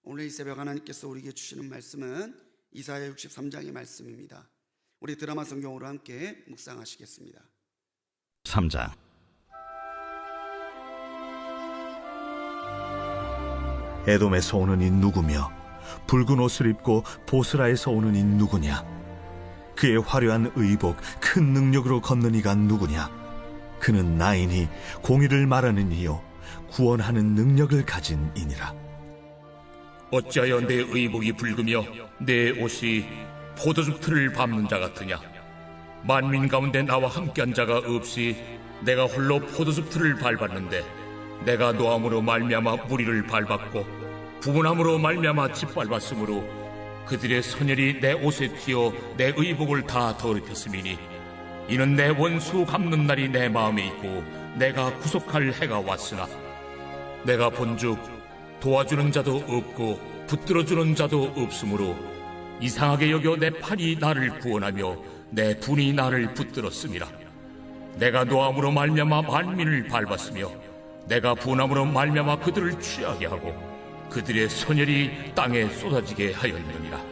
오늘 이 새벽 하나님께서 우리에게 주시는 말씀은 이사야 63장의 말씀입니다. 우리 드라마 성경으로 함께 묵상하시겠습니다. 3장. 에돔에서 오는 이 누구며 붉은 옷을 입고 보스라에서 오는 이 누구냐? 그의 화려한 의복 큰 능력으로 걷는 이가 누구냐? 그는 나이니 공의를 말하는 이요 구원하는 능력을 가진 이니라. 어찌하여 내 의복이 붉으며 내 옷이 포도즙 틀을 밟는 자 같으냐? 만민 가운데 나와 함께한 자가 없이 내가 홀로 포도즙 틀을 밟았는데 내가 노함으로 말미암아 무리를 밟았고 부분함으로 말미암아 짓밟았으므로 그들의 선열이 내 옷에 튀어 내 의복을 다 더럽혔음이니 이는 내 원수 갚는 날이 내 마음에 있고 내가 구속할 해가 왔으나 내가 본즉 도와주는 자도 없고 붙들어주는 자도 없으므로 이상하게 여겨 내 팔이 나를 구원하며 내 분이 나를 붙들었음이라. 내가 노함으로 말미암아 만민을 밟았으며 내가 분함으로 말미암아 그들을 취하게 하고 그들의 선열이 땅에 쏟아지게 하였느니라.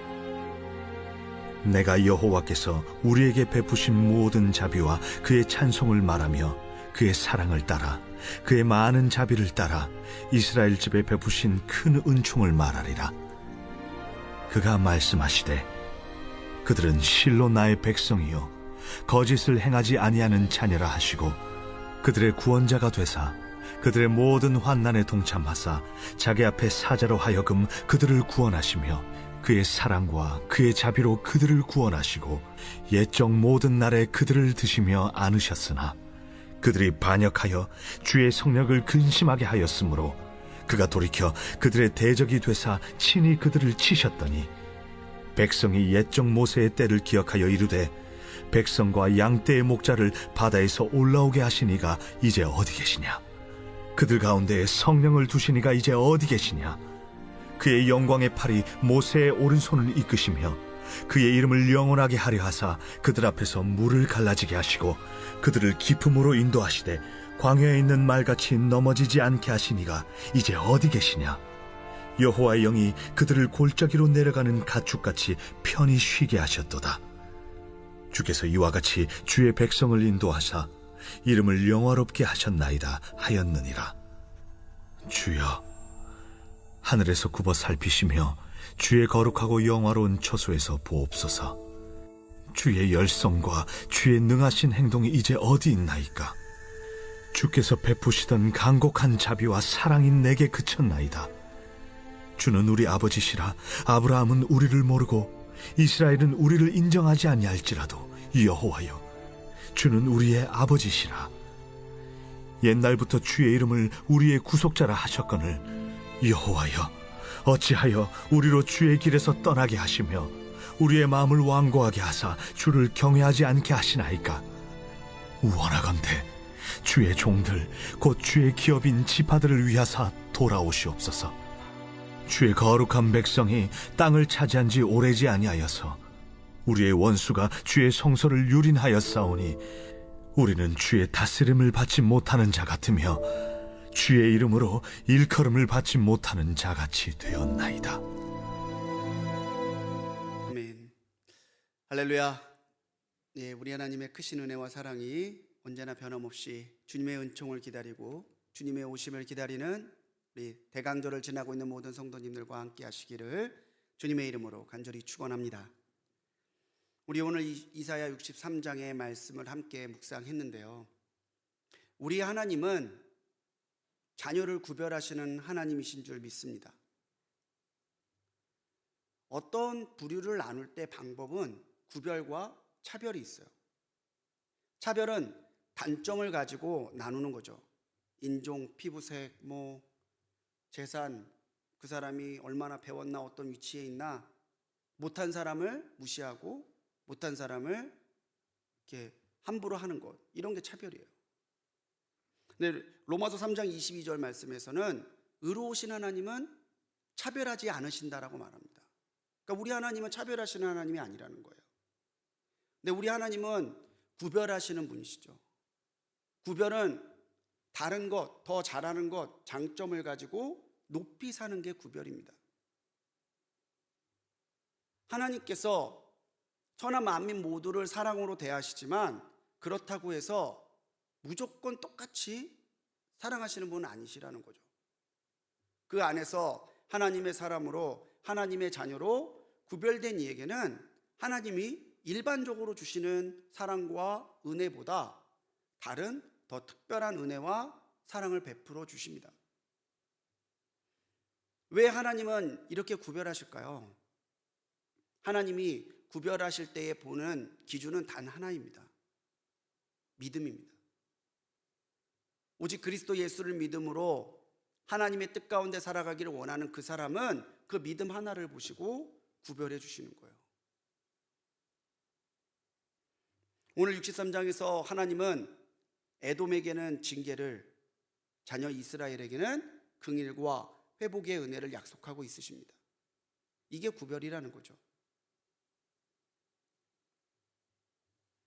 내가 여호와께서 우리에게 베푸신 모든 자비와 그의 찬송을 말하며 그의 사랑을 따라 그의 많은 자비를 따라 이스라엘 집에 베푸신 큰 은총을 말하리라. 그가 말씀하시되 그들은 실로 나의 백성이요 거짓을 행하지 아니하는 자녀라 하시고 그들의 구원자가 되사 그들의 모든 환난에 동참하사 자기 앞에 사자로 하여금 그들을 구원하시며 그의 사랑과 그의 자비로 그들을 구원하시고 옛적 모든 날에 그들을 드시며 안으셨으나 그들이 반역하여 주의 성령을 근심하게 하였으므로 그가 돌이켜 그들의 대적이 되사 친히 그들을 치셨더니 백성이 옛적 모세의 때를 기억하여 이르되 백성과 양떼의 목자를 바다에서 올라오게 하신 이가 이제 어디 계시냐? 그들 가운데에 성령을 두신 이가 이제 어디 계시냐? 그의 영광의 팔이 모세의 오른손을 이끄시며 그의 이름을 영원하게 하려 하사 그들 앞에서 물을 갈라지게 하시고 그들을 깊음으로 인도하시되 광야에 있는 말같이 넘어지지 않게 하시니가 이제 어디 계시냐? 여호와의 영이 그들을 골짜기로 내려가는 가축같이 편히 쉬게 하셨도다. 주께서 이와 같이 주의 백성을 인도하사 이름을 영화롭게 하셨나이다 하였느니라. 주여, 하늘에서 굽어 살피시며 주의 거룩하고 영화로운 처소에서 보옵소서. 주의 열성과 주의 능하신 행동이 이제 어디 있나이까? 주께서 베푸시던 간곡한 자비와 사랑이 내게 그쳤나이다. 주는 우리 아버지시라. 아브라함은 우리를 모르고 이스라엘은 우리를 인정하지 아니할지라도 여호와여, 주는 우리의 아버지시라. 옛날부터 주의 이름을 우리의 구속자라 하셨거늘 여호와여, 어찌하여 우리로 주의 길에서 떠나게 하시며 우리의 마음을 완고하게 하사 주를 경외하지 않게 하시나이까? 원하건대 주의 종들 곧 주의 기업인 지파들을 위하사 돌아오시옵소서. 주의 거룩한 백성이 땅을 차지한 지 오래지 아니하여서 우리의 원수가 주의 성소를 유린하였사오니 우리는 주의 다스림을 받지 못하는 자 같으며 주의 이름으로 일컬음을 받지 못하는 자같이 되었나이다. 아멘. 할렐루야. 예, 우리 하나님의 크신 은혜와 사랑이 언제나 변함없이 주님의 은총을 기다리고 주님의 오심을 기다리는 우리 대강절을 지나고 있는 모든 성도님들과 함께 하시기를 주님의 이름으로 간절히 축원합니다. 우리 오늘 이사야 63장의 말씀을 함께 묵상했는데요, 우리 하나님은 자녀를 구별하시는 하나님이신 줄 믿습니다. 어떤 부류를 나눌 때 방법은 구별과 차별이 있어요. 차별은 단점을 가지고 나누는 거죠. 인종, 피부색, 재산, 그 사람이 얼마나 배웠나, 어떤 위치에 있나, 못한 사람을 무시하고 못한 사람을 이렇게 함부로 하는 것, 이런 게 차별이에요. 근데 로마서 3장 22절 말씀에서는 의로우신 하나님은 차별하지 않으신다라고 말합니다. 그러니까 우리 하나님은 차별하시는 하나님이 아니라는 거예요. 근데 우리 하나님은 구별하시는 분이시죠. 구별은 다른 것, 더 잘하는 것, 장점을 가지고 높이 사는 게 구별입니다. 하나님께서 천하 만민 모두를 사랑으로 대하시지만 그렇다고 해서 무조건 똑같이 사랑하시는 분은 아니시라는 거죠. 그 안에서 하나님의 사람으로 하나님의 자녀로 구별된 이에게는 하나님이 일반적으로 주시는 사랑과 은혜보다 다른 더 특별한 은혜와 사랑을 베풀어 주십니다. 왜 하나님은 이렇게 구별하실까요? 하나님이 구별하실 때에 보는 기준은 단 하나입니다. 믿음입니다. 오직 그리스도 예수를 믿음으로 하나님의 뜻 가운데 살아가기를 원하는 그 사람은 그 믿음 하나를 보시고 구별해 주시는 거예요. 오늘 63장에서 하나님은 에돔에게는 징계를, 자녀 이스라엘에게는 긍휼과 회복의 은혜를 약속하고 있으십니다. 이게 구별이라는 거죠.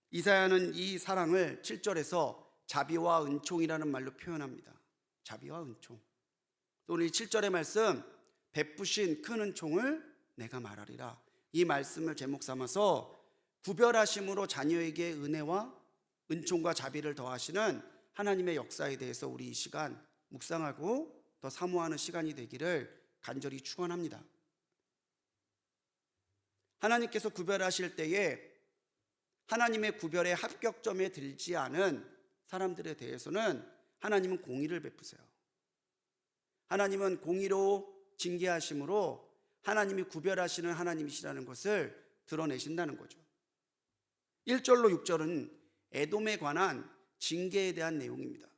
이사야는 이 사랑을 7절에서 자비와 은총이라는 말로 표현합니다. 자비와 은총. 또 오늘 7절의 말씀, 베푸신 큰 은총을 내가 말하리라. 이 말씀을 제목 삼아서 구별하심으로 자녀에게 은혜와 은총과 자비를 더하시는 하나님의 역사에 대해서 우리 이 시간 묵상하고 더 사모하는 시간이 되기를 간절히 축원합니다. 하나님께서 구별하실 때에 하나님의 구별의 합격점에 들지 않은 사람들에 대해서는 하나님은 공의를 베푸세요. 하나님은 공의로 징계하심으로 하나님이 구별하시는 하나님이시라는 것을 드러내신다는 거죠. 1절로 6절은 에돔에 관한 징계에 대한 내용입니다.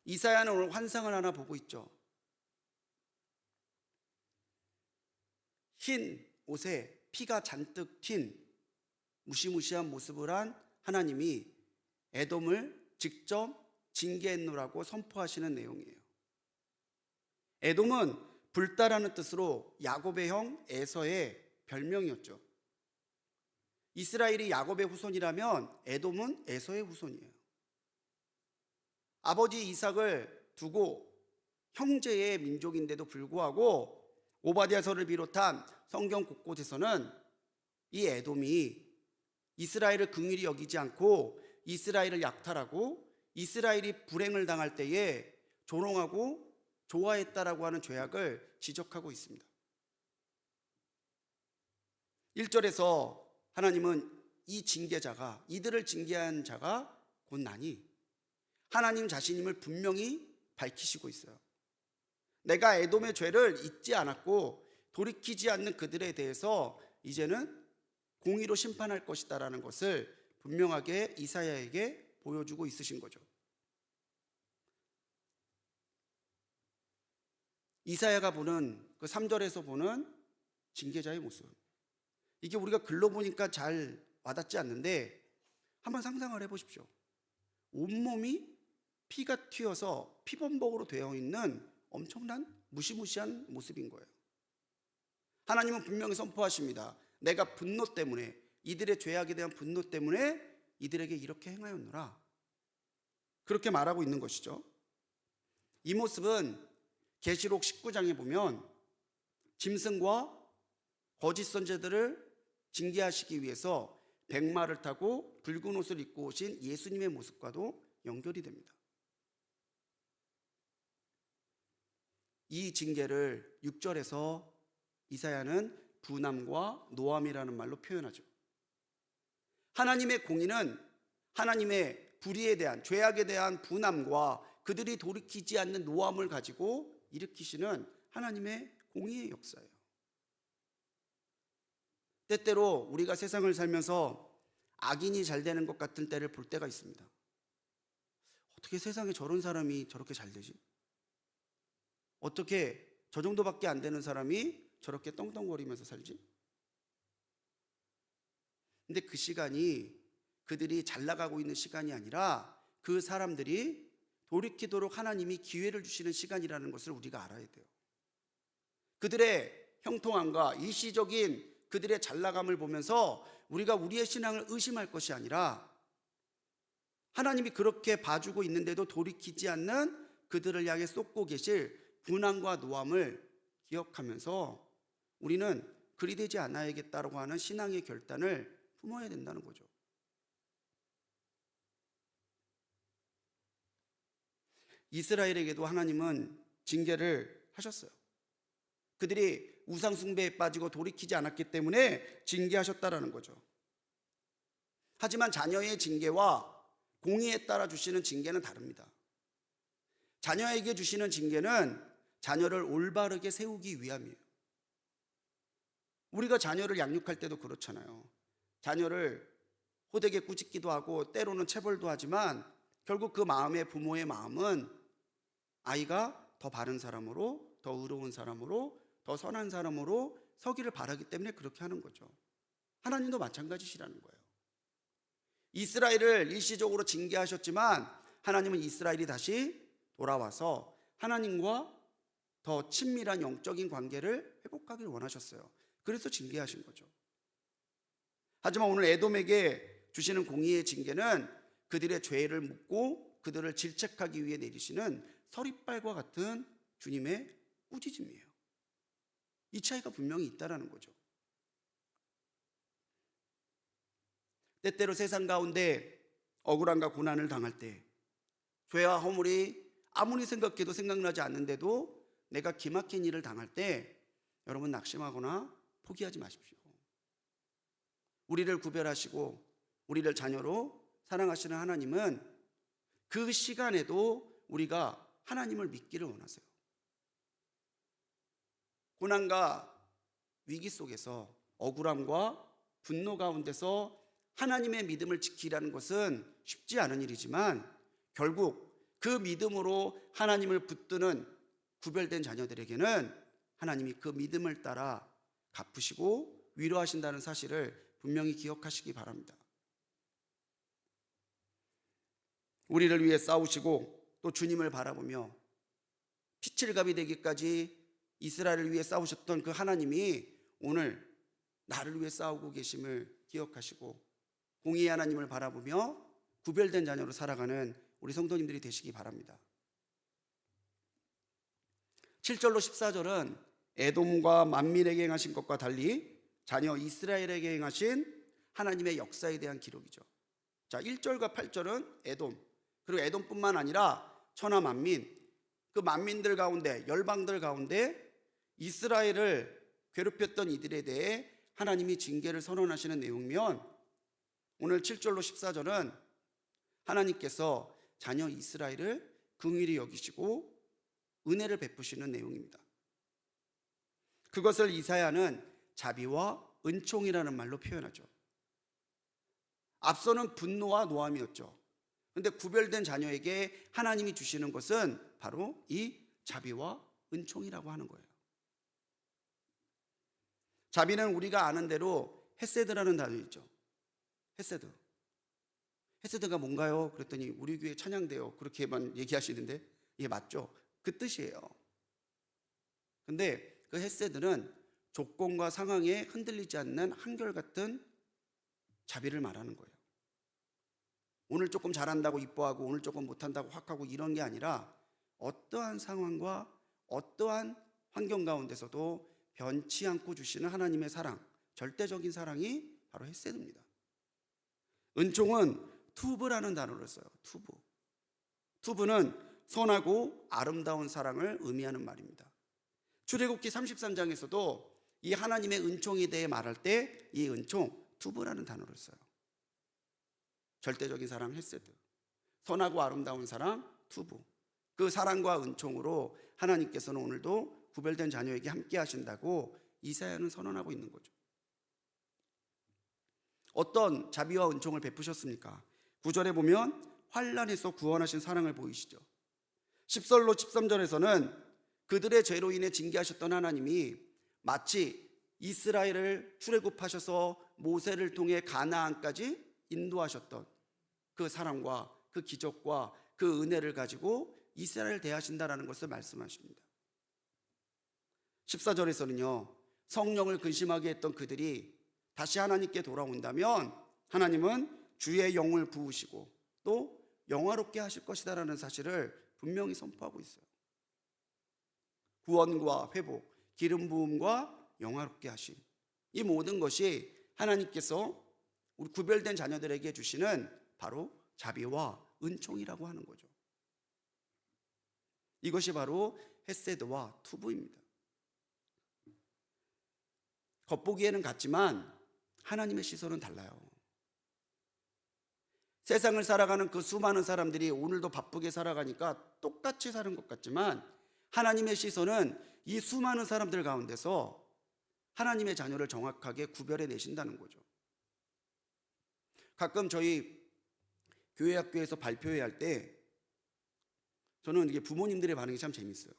이사야는 오늘 환상을 하나 보고 있죠. 흰 옷에 피가 잔뜩 튄 무시무시한 모습을 한 하나님이 에돔을 직접 징계했노라고 선포하시는 내용이에요. 에돔은 불다라는 뜻으로 야곱의 형 에서의 별명이었죠. 이스라엘이 야곱의 후손이라면 에돔은 에서의 후손이에요. 아버지 이삭을 두고 형제의 민족인데도 불구하고 오바댜서를 비롯한 성경 곳곳에서는 이 에돔이 이스라엘을 긍휼히 여기지 않고 이스라엘을 약탈하고 이스라엘이 불행을 당할 때에 조롱하고 좋아했다라고 하는 죄악을 지적하고 있습니다. 1절에서 하나님은 이 징계자가, 이들을 징계한 자가 곧 나니 하나님 자신임을 분명히 밝히시고 있어요. 내가 에돔의 죄를 잊지 않았고 돌이키지 않는 그들에 대해서 이제는 공의로 심판할 것이다라는 것을 분명하게 이사야에게 보여주고 있으신 거죠. 이사야가 보는 그 3절에서 보는 징계자의 모습, 이게 우리가 글로 보니까 잘 와닿지 않는데 한번 상상을 해보십시오. 온몸이 피가 튀어서 피범벅으로 되어 있는 엄청난 무시무시한 모습인 거예요. 하나님은 분명히 선포하십니다. 내가 분노 때문에, 이들의 죄악에 대한 분노 때문에 이들에게 이렇게 행하였노라, 그렇게 말하고 있는 것이죠. 이 모습은 계시록 19장에 보면 짐승과 거짓 선지자들을 징계하시기 위해서 백마를 타고 붉은 옷을 입고 오신 예수님의 모습과도 연결이 됩니다. 이 징계를 6절에서 이사야는 분함과 노함이라는 말로 표현하죠. 하나님의 공의는 하나님의 불의에 대한, 죄악에 대한 분함과 그들이 돌이키지 않는 노함을 가지고 일으키시는 하나님의 공의의 역사예요. 때때로 우리가 세상을 살면서 악인이 잘 되는 것 같은 때를 볼 때가 있습니다. 어떻게 세상에 저런 사람이 저렇게 잘 되지? 어떻게 저 정도밖에 안 되는 사람이 저렇게 떵떵거리면서 살지? 근데 그 시간이 그들이 잘 나가고 있는 시간이 아니라 그 사람들이 돌이키도록 하나님이 기회를 주시는 시간이라는 것을 우리가 알아야 돼요. 그들의 형통함과 일시적인 그들의 잘 나감을 보면서 우리가 우리의 신앙을 의심할 것이 아니라 하나님이 그렇게 봐주고 있는데도 돌이키지 않는 그들을 향해 쏟고 계실 분함과 노함을 기억하면서 우리는 그리 되지 않아야겠다라고 하는 신앙의 결단을 품어야 된다는 거죠. 이스라엘에게도 하나님은 징계를 하셨어요. 그들이 우상 숭배에 빠지고 돌이키지 않았기 때문에 징계하셨다라는 거죠. 하지만 자녀의 징계와 공의에 따라 주시는 징계는 다릅니다. 자녀에게 주시는 징계는 자녀를 올바르게 세우기 위함이에요. 우리가 자녀를 양육할 때도 그렇잖아요. 자녀를 호되게 꾸짖기도 하고 때로는 체벌도 하지만 결국 그 마음의 부모의 마음은 아이가 더 바른 사람으로, 더 의로운 사람으로, 더 선한 사람으로 서기를 바라기 때문에 그렇게 하는 거죠. 하나님도 마찬가지시라는 거예요. 이스라엘을 일시적으로 징계하셨지만 하나님은 이스라엘이 다시 돌아와서 하나님과 더 친밀한 영적인 관계를 회복하길 원하셨어요. 그래서 징계하신 거죠. 하지만 오늘 에돔에게 주시는 공의의 징계는 그들의 죄를 묻고 그들을 질책하기 위해 내리시는 서리빨과 같은 주님의 꾸짖음이에요. 이 차이가 분명히 있다라는 거죠. 때때로 세상 가운데 억울함과 고난을 당할 때 죄와 허물이 아무리 생각해도 생각나지 않는데도 내가 기막힌 일을 당할 때 여러분 낙심하거나 포기하지 마십시오. 우리를 구별하시고 우리를 자녀로 사랑하시는 하나님은 그 시간에도 우리가 하나님을 믿기를 원하세요. 고난과 위기 속에서 억울함과 분노 가운데서 하나님의 믿음을 지키라는 것은 쉽지 않은 일이지만 결국 그 믿음으로 하나님을 붙드는 구별된 자녀들에게는 하나님이 그 믿음을 따라 갚으시고 위로하신다는 사실을 분명히 기억하시기 바랍니다. 우리를 위해 싸우시고 또 주님을 바라보며 피칠갑이 되기까지 이스라엘을 위해 싸우셨던 그 하나님이 오늘 나를 위해 싸우고 계심을 기억하시고 공의의 하나님을 바라보며 구별된 자녀로 살아가는 우리 성도님들이 되시기 바랍니다. 7절로 14절은 에돔과 만민에게 행하신 것과 달리 자녀 이스라엘에게 행하신 하나님의 역사에 대한 기록이죠. 자, 1절과 8절은 에돔, 그리고 에돔뿐만 아니라 천하 만민, 그 만민들 가운데, 열방들 가운데 이스라엘을 괴롭혔던 이들에 대해 하나님이 징계를 선언하시는 내용이면 오늘 7절로 14절은 하나님께서 자녀 이스라엘을 긍휼히 여기시고 은혜를 베푸시는 내용입니다. 그것을 이사야는 자비와 은총이라는 말로 표현하죠. 앞서는 분노와 노함이었죠. 그런데 구별된 자녀에게 하나님이 주시는 것은 바로 이 자비와 은총이라고 하는 거예요. 자비는 우리가 아는 대로 헤세드라는 단어 있죠. 헤세드. 헤세드가 뭔가요? 그랬더니 우리 교회 찬양대요. 그렇게만 얘기하시는데 예, 맞죠? 그 뜻이에요. 근데 그 헤세드는 조건과 상황에 흔들리지 않는 한결같은 자비를 말하는 거예요. 오늘 조금 잘한다고 이뻐하고 오늘 조금 못한다고 확 하고 이런 게 아니라 어떠한 상황과 어떠한 환경 가운데서도 변치 않고 주시는 하나님의 사랑, 절대적인 사랑이 바로 헤세드입니다. 은총은 투브라는 단어를 써요. 투브. 투브는 선하고 아름다운 사랑을 의미하는 말입니다. 출애굽기 33장에서도 이 하나님의 은총에 대해 말할 때 이 은총, 투브라는 단어를 써요. 절대적인 사랑 헤세드, 선하고 아름다운 사랑 투브. 그 사랑과 은총으로 하나님께서는 오늘도 구별된 자녀에게 함께 하신다고 이사야는 선언하고 있는 거죠. 어떤 자비와 은총을 베푸셨습니까? 9절에 보면 환난에서 구원하신 사랑을 보이시죠. 10절로 13절에서는 그들의 죄로 인해 징계하셨던 하나님이 마치 이스라엘을 출애굽하셔서 모세를 통해 가나안까지 인도하셨던 그 사랑과 그 기적과 그 은혜를 가지고 이스라엘을 대하신다라는 것을 말씀하십니다. 14절에서는요, 성령을 근심하게 했던 그들이 다시 하나님께 돌아온다면 하나님은 주의 영을 부으시고 또 영화롭게 하실 것이다라는 사실을 분명히 선포하고 있어요. 구원과 회복, 기름 부음과 영화롭게 하심. 이 모든 것이 하나님께서 우리 구별된 자녀들에게 주시는 바로 자비와 은총이라고 하는 거죠. 이것이 바로 헤세드와 투부입니다. 겉보기에는 같지만 하나님의 시선은 달라요. 세상을 살아가는 그 수많은 사람들이 오늘도 바쁘게 살아가니까 똑같이 사는 것 같지만 하나님의 시선은 이 수많은 사람들 가운데서 하나님의 자녀를 정확하게 구별해 내신다는 거죠. 가끔 저희 교회 학교에서 발표회 할 때 저는 이게 부모님들의 반응이 참 재밌어요.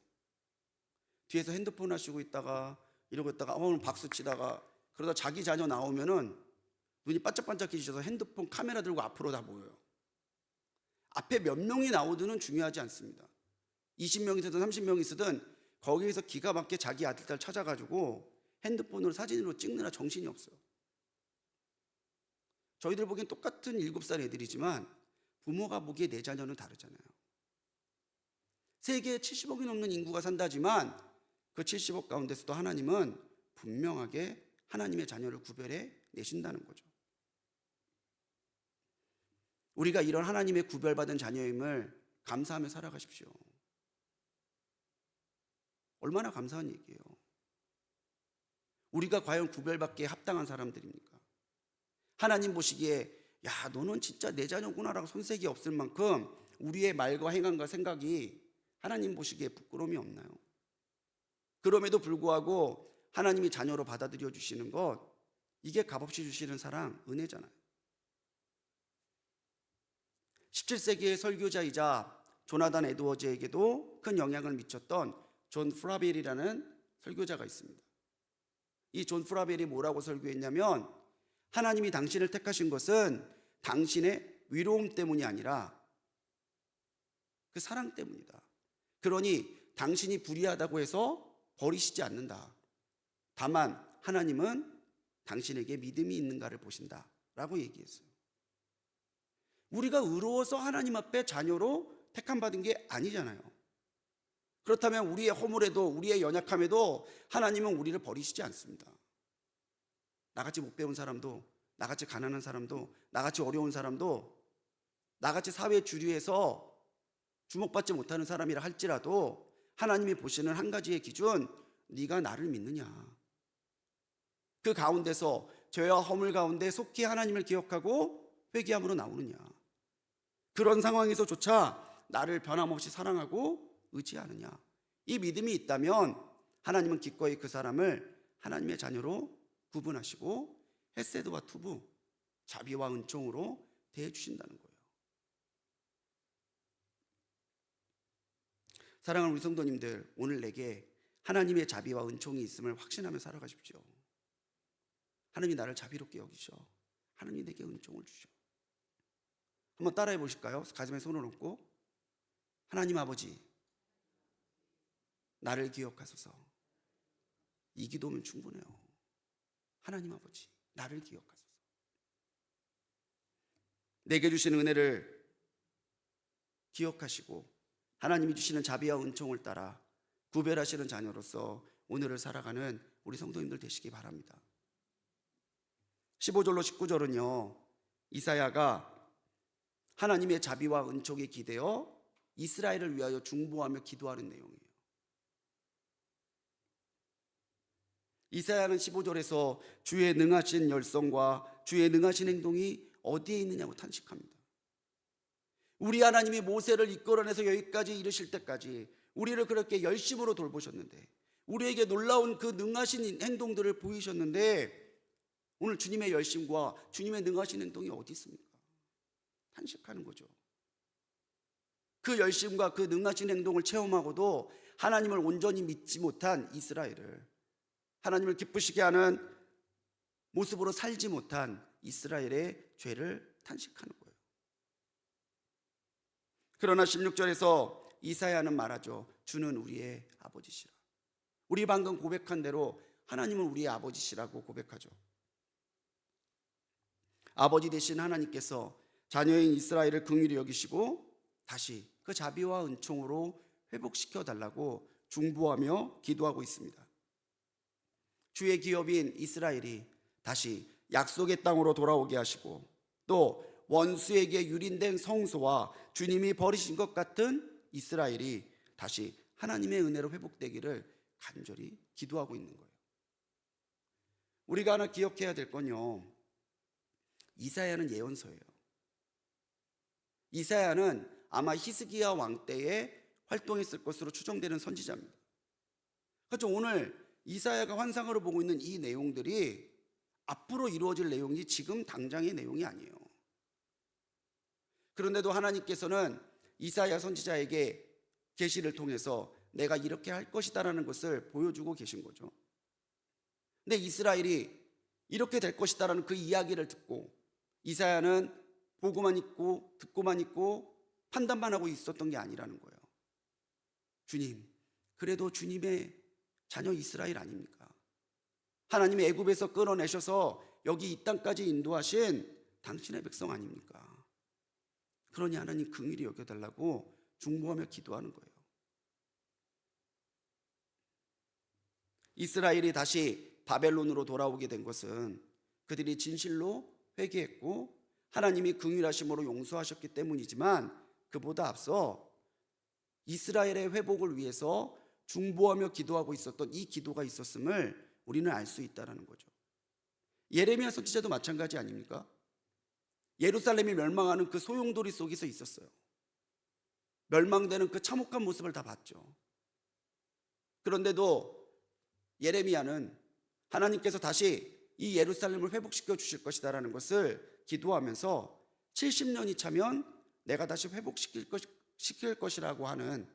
뒤에서 핸드폰 하시고 있다가 이러고 있다가 오늘 박수 치다가 그러다 자기 자녀 나오면은 눈이 반짝반짝해지셔서 핸드폰 카메라 들고 앞으로 다 모여요. 앞에 몇 명이 나오든은 중요하지 않습니다. 20명이든 30명이 있으든 거기에서 기가 막히게 자기 아들 딸 찾아가지고 핸드폰으로 사진으로 찍느라 정신이 없어요. 저희들 보기엔 똑같은 7살 애들이지만 부모가 보기에 내 자녀는 다르잖아요. 세계에 70억이 넘는 인구가 산다지만 그 70억 가운데서도 하나님은 분명하게 하나님의 자녀를 구별해 내신다는 거죠. 우리가 이런 하나님의 구별받은 자녀임을 감사하며 살아가십시오. 얼마나 감사한 얘기예요. 우리가 과연 구별받기에 합당한 사람들입니까? 하나님 보시기에 야 너는 진짜 내 자녀구나라고 손색이 없을 만큼 우리의 말과 행함과 생각이 하나님 보시기에 부끄러움이 없나요? 그럼에도 불구하고 하나님이 자녀로 받아들여 주시는 것, 이게 값없이 주시는 사랑, 은혜잖아요. 17세기의 설교자이자 조나단 에드워즈에게도 큰 영향을 미쳤던 존 프라벨이라는 설교자가 있습니다. 이 존 프라벨이 뭐라고 설교했냐면 하나님이 당신을 택하신 것은 당신의 위로움 때문이 아니라 그 사랑 때문이다. 그러니 당신이 불의하다고 해서 버리시지 않는다. 다만 하나님은 당신에게 믿음이 있는가를 보신다 라고 얘기했어요. 우리가 의로워서 하나님 앞에 자녀로 택함받은 게 아니잖아요. 그렇다면 우리의 허물에도 우리의 연약함에도 하나님은 우리를 버리시지 않습니다. 나같이 못 배운 사람도, 나같이 가난한 사람도, 나같이 어려운 사람도, 나같이 사회 주류에서 주목받지 못하는 사람이라 할지라도 하나님이 보시는 한 가지의 기준, 네가 나를 믿느냐. 그 가운데서 죄와 허물 가운데 속히 하나님을 기억하고 회개함으로 나오느냐. 그런 상황에서조차 나를 변함없이 사랑하고 의지하느냐. 이 믿음이 있다면 하나님은 기꺼이 그 사람을 하나님의 자녀로 구분하시고 헤세드와 투부, 자비와 은총으로 대해주신다는 거예요. 사랑하는 우리 성도님들, 오늘 내게 하나님의 자비와 은총이 있음을 확신하며 살아가십시오. 하나님이 나를 자비롭게 여기셔. 하나님이 내게 은총을 주셔. 한번 따라해 보실까요? 가슴에 손을 얹고 하나님 아버지, 나를 기억하소서. 이 기도면 충분해요. 하나님 아버지, 나를 기억하소서. 내게 주신 은혜를 기억하시고 하나님이 주시는 자비와 은총을 따라 구별하시는 자녀로서 오늘을 살아가는 우리 성도님들 되시기 바랍니다. 15절로 19절은요, 이사야가 하나님의 자비와 은총에 기대어 이스라엘을 위하여 중보하며 기도하는 내용이에요. 이사야는 15절에서 주의 능하신 열성과 주의 능하신 행동이 어디에 있느냐고 탄식합니다. 우리 하나님이 모세를 이끌어내서 여기까지 이르실 때까지 우리를 그렇게 열심으로 돌보셨는데, 우리에게 놀라운 그 능하신 행동들을 보이셨는데 오늘 주님의 열심과 주님의 능하신 행동이 어디 있습니까? 탄식하는 거죠. 그 열심과 그 능하신 행동을 체험하고도 하나님을 온전히 믿지 못한 이스라엘을, 하나님을 기쁘시게 하는 모습으로 살지 못한 이스라엘의 죄를 탄식하는 거예요. 그러나 16절에서 이사야는 말하죠. 주는 우리의 아버지시라. 우리 방금 고백한 대로 하나님은 우리의 아버지시라고 고백하죠. 아버지 되신 하나님께서 자녀인 이스라엘을 긍휼히 여기시고 다시 그 자비와 은총으로 회복시켜 달라고 중보하며 기도하고 있습니다. 주의 기업인 이스라엘이 다시 약속의 땅으로 돌아오게 하시고, 또 원수에게 유린된 성소와 주님이 버리신 것 같은 이스라엘이 다시 하나님의 은혜로 회복되기를 간절히 기도하고 있는 거예요. 우리가 하나 기억해야 될 건요, 이사야는 예언서예요. 이사야는 아마 히스기야 왕 때에 활동했을 것으로 추정되는 선지자입니다. 그렇죠. 오늘 이사야가 환상으로 보고 있는 이 내용들이 앞으로 이루어질 내용이 지금 당장의 내용이 아니에요. 그런데도 하나님께서는 이사야 선지자에게 계시를 통해서 내가 이렇게 할 것이다라는 것을 보여주고 계신 거죠. 근데 이스라엘이 이렇게 될 것이다라는 그 이야기를 듣고 이사야는 보고만 있고 듣고만 있고 판단만 하고 있었던 게 아니라는 거예요. 주님, 그래도 주님의 자녀 이스라엘 아닙니까? 하나님의 애굽에서 끌어내셔서 여기 이 땅까지 인도하신 당신의 백성 아닙니까? 그러니 하나님 긍휼히 여겨달라고 중보하며 기도하는 거예요. 이스라엘이 다시 바벨론으로 돌아오게 된 것은 그들이 진실로 회개했고 하나님이 긍휼하심으로 용서하셨기 때문이지만, 그보다 앞서 이스라엘의 회복을 위해서 중보하며 기도하고 있었던 이 기도가 있었음을 우리는 알 수 있다는 거죠. 예레미야 선지자도 마찬가지 아닙니까? 예루살렘이 멸망하는 그 소용돌이 속에서 있었어요. 멸망되는 그 참혹한 모습을 다 봤죠. 그런데도 예레미야는 하나님께서 다시 이 예루살렘을 회복시켜 주실 것이다라는 것을 기도하면서 70년이 차면 내가 다시 회복시킬 것이라고 하는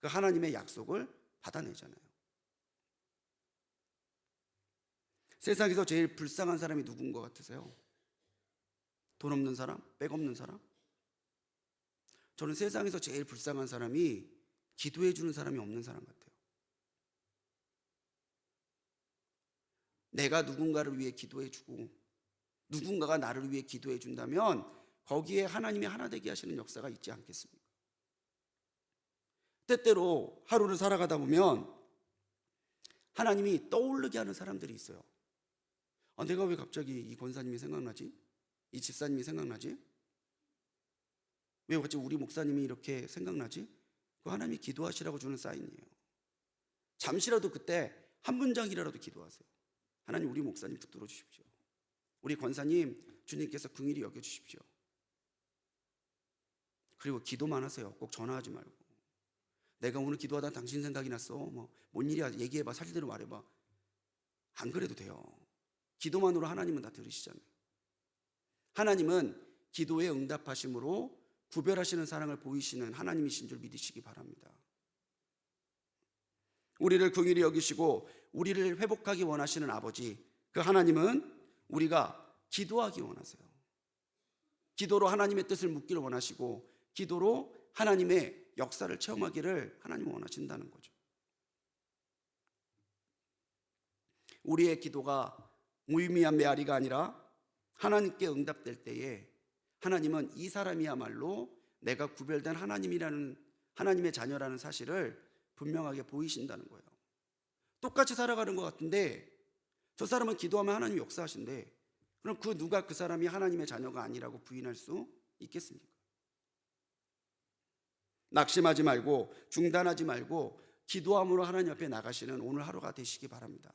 그 하나님의 약속을 받아내잖아요. 세상에서 제일 불쌍한 사람이 누군 것 같으세요? 돈 없는 사람? 백 없는 사람? 저는 세상에서 제일 불쌍한 사람이 기도해 주는 사람이 없는 사람 같아요. 내가 누군가를 위해 기도해 주고 누군가가 나를 위해 기도해 준다면 거기에 하나님이 하나 되게 하시는 역사가 있지 않겠습니까? 때때로 하루를 살아가다 보면 하나님이 떠오르게 하는 사람들이 있어요. 내가 왜 갑자기 이 권사님이 생각나지? 이 집사님이 생각나지? 왜 갑자기 우리 목사님이 이렇게 생각나지? 그 하나님이 기도하시라고 주는 사인이에요. 잠시라도 그때 한 문장이라도 기도하세요. 하나님, 우리 목사님 붙들어 주십시오. 우리 권사님 주님께서 긍휼히 여겨주십시오. 그리고 기도만 하세요. 꼭 전화하지 말고. 내가 오늘 기도하다 당신 생각이 났어. 뭔 일이야? 얘기해봐. 사실대로 말해봐. 안 그래도 돼요. 기도만으로 하나님은 다 들으시잖아요. 하나님은 기도에 응답하심으로 구별하시는 사랑을 보이시는 하나님이신 줄 믿으시기 바랍니다. 우리를 긍휼히 여기시고 우리를 회복하기 원하시는 아버지, 그 하나님은 우리가 기도하기 원하세요. 기도로 하나님의 뜻을 묻기를 원하시고 기도로 하나님의 역사를 체험하기를 하나님은 원하신다는 거죠. 우리의 기도가 무의미한 메아리가 아니라 하나님께 응답될 때에 하나님은 이 사람이야말로 내가 구별된 하나님의 자녀라는 사실을 분명하게 보이신다는 거예요. 똑같이 살아가는 것 같은데 저 사람은 기도하면 하나님이 역사하신대. 그럼 누가 그 사람이 하나님의 자녀가 아니라고 부인할 수 있겠습니까? 낙심하지 말고 중단하지 말고 기도함으로 하나님 앞에 나가시는 오늘 하루가 되시기 바랍니다.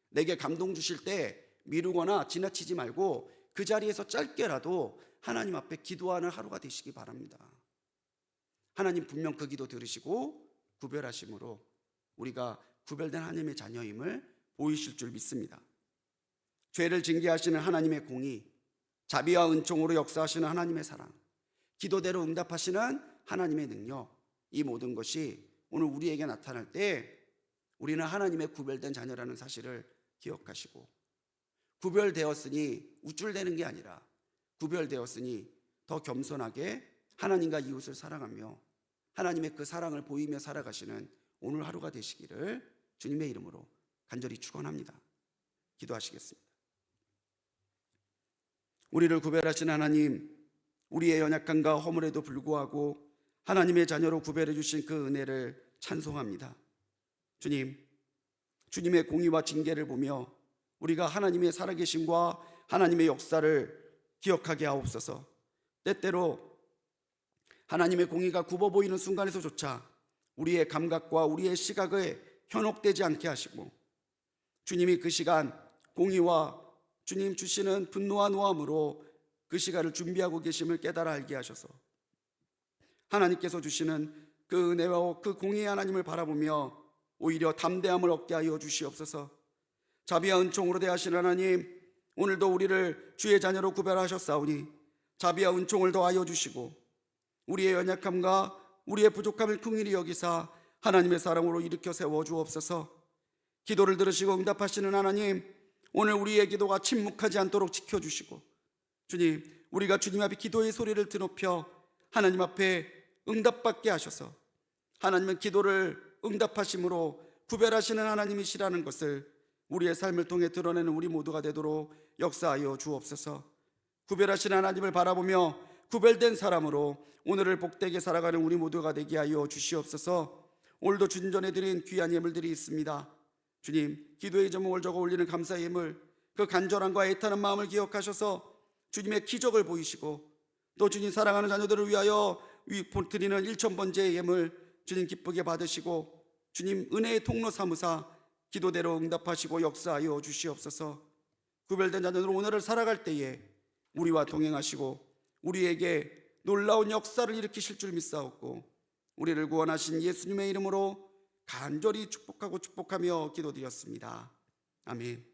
내게 감동 주실 때 미루거나 지나치지 말고 그 자리에서 짧게라도 하나님 앞에 기도하는 하루가 되시기 바랍니다. 하나님 분명 그 기도 들으시고 구별하심으로 우리가 구별된 하나님의 자녀임을 보이실 줄 믿습니다. 죄를 징계하시는 하나님의 공의, 자비와 은총으로 역사하시는 하나님의 사랑, 기도대로 응답하시는 하나님의 능력, 이 모든 것이 오늘 우리에게 나타날 때 우리는 하나님의 구별된 자녀라는 사실을 기억하시고, 구별되었으니 우쭐대는 게 아니라 구별되었으니 더 겸손하게 하나님과 이웃을 사랑하며 하나님의 그 사랑을 보이며 살아가시는 오늘 하루가 되시기를 주님의 이름으로 간절히 축원합니다. 기도하시겠습니다. 우리를 구별하신 하나님, 우리의 연약함과 허물에도 불구하고 하나님의 자녀로 구별해 주신 그 은혜를 찬송합니다. 주님, 주님의 공의와 징계를 보며 우리가 하나님의 살아계심과 하나님의 역사를 기억하게 하옵소서. 때때로 하나님의 공의가 굽어 보이는 순간에서조차 우리의 감각과 우리의 시각에 현혹되지 않게 하시고, 주님이 그 시간 공의와 주님 주시는 분노와 노함으로 그 시간을 준비하고 계심을 깨달아 알게 하셔서 하나님께서 주시는 그 은혜와 그 공의의 하나님을 바라보며 오히려 담대함을 얻게 하여 주시옵소서. 자비와 은총으로 대하시는 하나님, 오늘도 우리를 주의 자녀로 구별하셨사오니 자비와 은총을 더하여 주시고 우리의 연약함과 우리의 부족함을 긍휼히 여기사 하나님의 사랑으로 일으켜 세워 주옵소서. 기도를 들으시고 응답하시는 하나님, 오늘 우리의 기도가 침묵하지 않도록 지켜주시고, 주님, 우리가 주님 앞에 기도의 소리를 드높여 하나님 앞에 응답받게 하셔서 하나님은 기도를 응답하심으로 구별하시는 하나님이시라는 것을 우리의 삶을 통해 드러내는 우리 모두가 되도록 역사하여 주옵소서. 구별하시는 하나님을 바라보며 구별된 사람으로 오늘을 복되게 살아가는 우리 모두가 되게 하여 주시옵소서. 오늘도 주님 전에 드린 귀한 예물들이 있습니다. 주님, 기도의 제목을 적어 올리는 감사의 예물, 그 간절함과 애타는 마음을 기억하셔서 주님의 기적을 보이시고 또 주님 사랑하는 자녀들을 위하여 드리는 1000번째의 예물 주님 기쁘게 받으시고 주님 은혜의 통로 삼으사 기도대로 응답하시고 역사하여 주시옵소서. 구별된 자녀들로 오늘을 살아갈 때에 우리와 동행하시고 우리에게 놀라운 역사를 일으키실 줄 믿사옵고 우리를 구원하신 예수님의 이름으로 간절히 축복하며 기도드렸습니다. 아멘.